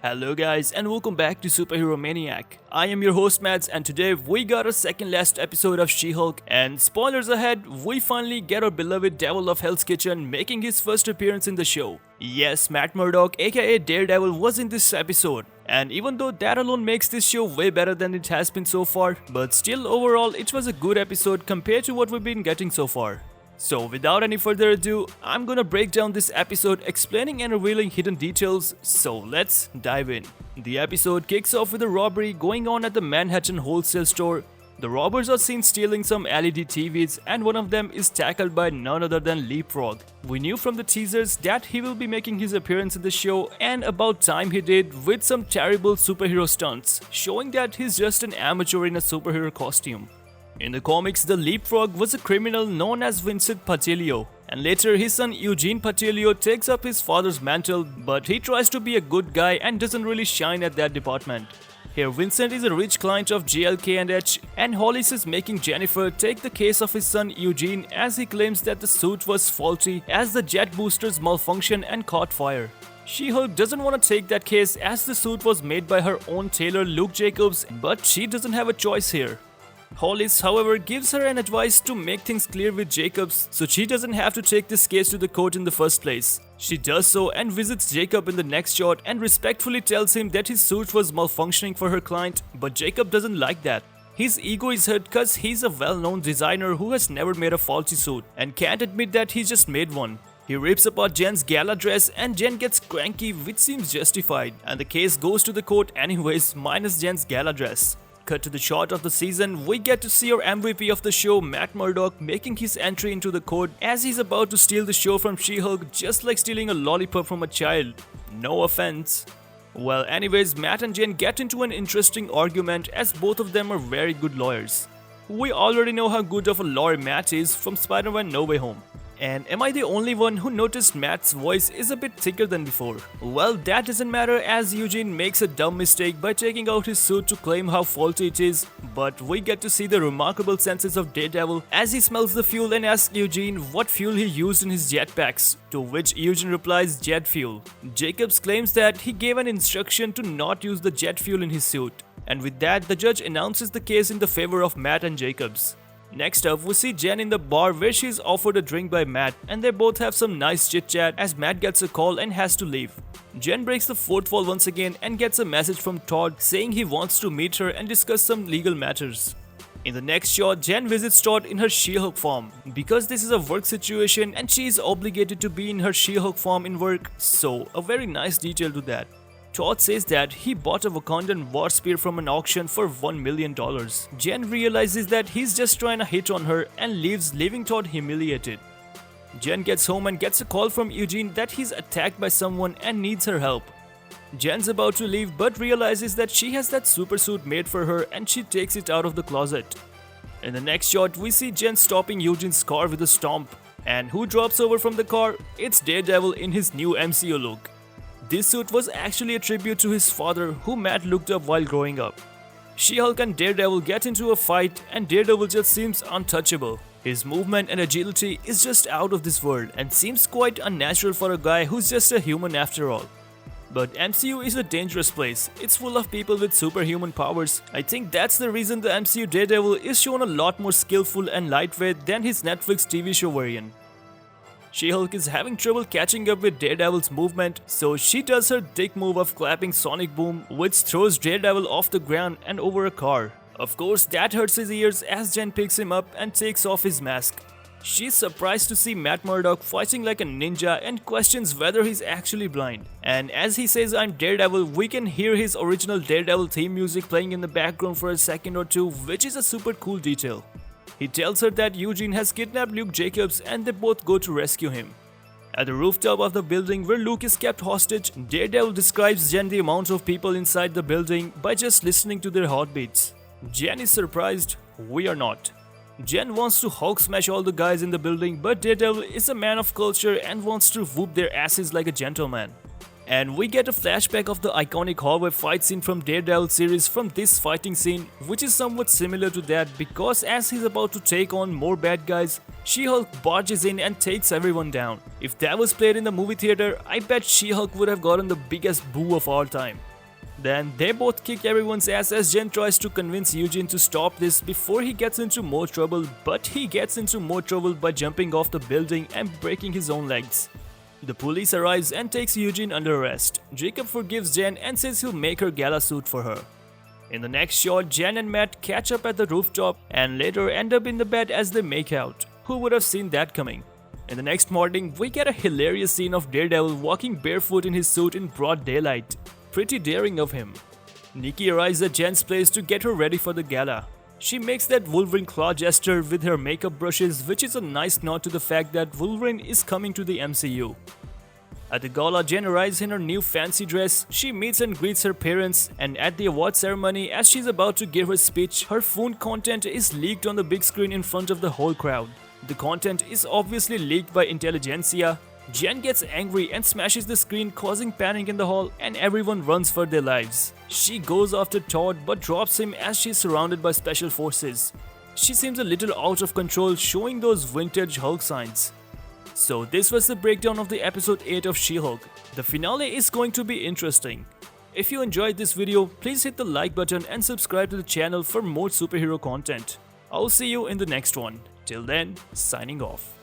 Hello guys and welcome back to Superhero Maniac. I am your host Mads and today we got our second last episode of She-Hulk, and spoilers ahead, we finally get our beloved Devil of Hell's Kitchen making his first appearance in the show. Yes, Matt Murdock aka Daredevil was in this episode, and even though that alone makes this show way better than it has been so far, but still overall it was a good episode compared to what we've been getting so far. So without any further ado, I'm gonna break down this episode explaining and revealing hidden details, so let's dive in. The episode kicks off with a robbery going on at the Manhattan wholesale store. The robbers are seen stealing some LED TVs and one of them is tackled by none other than Leapfrog. We knew from the teasers that he will be making his appearance in the show, and about time he did, with some terrible superhero stunts, showing that he's just an amateur in a superhero costume. In the comics, the Leapfrog was a criminal known as Vincent Patilio, and later his son Eugene Patilio takes up his father's mantle, but he tries to be a good guy and doesn't really shine at that department. Here Vincent is a rich client of JLK&H, and Hollis is making Jennifer take the case of his son Eugene as he claims that the suit was faulty as the jet boosters malfunctioned and caught fire. She-Hulk doesn't want to take that case as the suit was made by her own tailor Luke Jacobs, but she doesn't have a choice here. Hollis, however, gives her an advice to make things clear with Jacobs so she doesn't have to take this case to the court in the first place. She does so and visits Jacob in the next shot and respectfully tells him that his suit was malfunctioning for her client, but Jacob doesn't like that. His ego is hurt cause he's a well-known designer who has never made a faulty suit and can't admit that he just made one. He rips apart Jen's gala dress and Jen gets cranky, which seems justified, and the case goes to the court anyways minus Jen's gala dress. Cut to the shot of the season, we get to see our MVP of the show, Matt Murdock, making his entry into the court as he's about to steal the show from She-Hulk, just like stealing a lollipop from a child. No offense. Well, anyways, Matt and Jen get into an interesting argument as both of them are very good lawyers. We already know how good of a lawyer Matt is from Spider-Man No Way Home. And am I the only one who noticed Matt's voice is a bit thicker than before? Well, that doesn't matter as Eugene makes a dumb mistake by taking out his suit to claim how faulty it is, but we get to see the remarkable senses of Daredevil as he smells the fuel and asks Eugene what fuel he used in his jetpacks, to which Eugene replies jet fuel. Jacobs claims that he gave an instruction to not use the jet fuel in his suit, and with that the judge announces the case in the favor of Matt and Jacobs. Next up, we see Jen in the bar where she is offered a drink by Matt, and they both have some nice chit chat as Matt gets a call and has to leave. Jen breaks the fourth wall once again and gets a message from Todd saying he wants to meet her and discuss some legal matters. In the next shot, Jen visits Todd in her She-Hulk form because this is a work situation and she is obligated to be in her She-Hulk form in work, so a very nice detail to that. Todd says that he bought a Wakandan war spear from an auction for $1 million. Jen realizes that he's just trying to hit on her and leaves, leaving Todd humiliated. Jen gets home and gets a call from Eugene that he's attacked by someone and needs her help. Jen's about to leave but realizes that she has that super suit made for her and she takes it out of the closet. In the next shot, we see Jen stopping Eugene's car with a stomp. And who drops over from the car? It's Daredevil in his new MCU look. This suit was actually a tribute to his father, who Matt looked up while growing up. She-Hulk and Daredevil get into a fight and Daredevil just seems untouchable. His movement and agility is just out of this world and seems quite unnatural for a guy who's just a human after all. But MCU is a dangerous place. It's full of people with superhuman powers. I think that's the reason the MCU Daredevil is shown a lot more skillful and lightweight than his Netflix TV show variant. She-Hulk is having trouble catching up with Daredevil's movement, so she does her dick move of clapping Sonic Boom, which throws Daredevil off the ground and over a car. Of course, that hurts his ears as Jen picks him up and takes off his mask. She's surprised to see Matt Murdock fighting like a ninja and questions whether he's actually blind. And as he says I'm Daredevil, we can hear his original Daredevil theme music playing in the background for a second or two, which is a super cool detail. He tells her that Eugene has kidnapped Luke Jacobs and they both go to rescue him. At the rooftop of the building where Luke is kept hostage, Daredevil describes Jen the amount of people inside the building by just listening to their heartbeats. Jen is surprised, we are not. Jen wants to Hulk smash all the guys in the building, but Daredevil is a man of culture and wants to whoop their asses like a gentleman. And we get a flashback of the iconic hallway fight scene from Daredevil series from this fighting scene, which is somewhat similar to that because as he's about to take on more bad guys, She-Hulk barges in and takes everyone down. If that was played in the movie theater, I bet She-Hulk would have gotten the biggest boo of all time. Then they both kick everyone's ass as Jen tries to convince Eugene to stop this before he gets into more trouble, but he gets into more trouble by jumping off the building and breaking his own legs. The police arrives and takes Eugene under arrest. Jacob forgives Jen and says he'll make her gala suit for her. In the next shot, Jen and Matt catch up at the rooftop and later end up in the bed as they make out. Who would have seen that coming? In the next morning, we get a hilarious scene of Daredevil walking barefoot in his suit in broad daylight. Pretty daring of him. Nikki arrives at Jen's place to get her ready for the gala. She makes that Wolverine claw gesture with her makeup brushes, which is a nice nod to the fact that Wolverine is coming to the MCU. At the gala, Jen arrives in her new fancy dress. She meets and greets her parents, and at the award ceremony, as she's about to give her speech, her phone content is leaked on the big screen in front of the whole crowd. The content is obviously leaked by intelligentsia. Jen gets angry and smashes the screen, causing panic in the hall, and everyone runs for their lives. She goes after Todd but drops him as she's surrounded by special forces. She seems a little out of control, showing those vintage Hulk signs. So this was the breakdown of the episode 8 of She-Hulk. The finale is going to be interesting. If you enjoyed this video, please hit the like button and subscribe to the channel for more superhero content. I'll see you in the next one. Till then, signing off.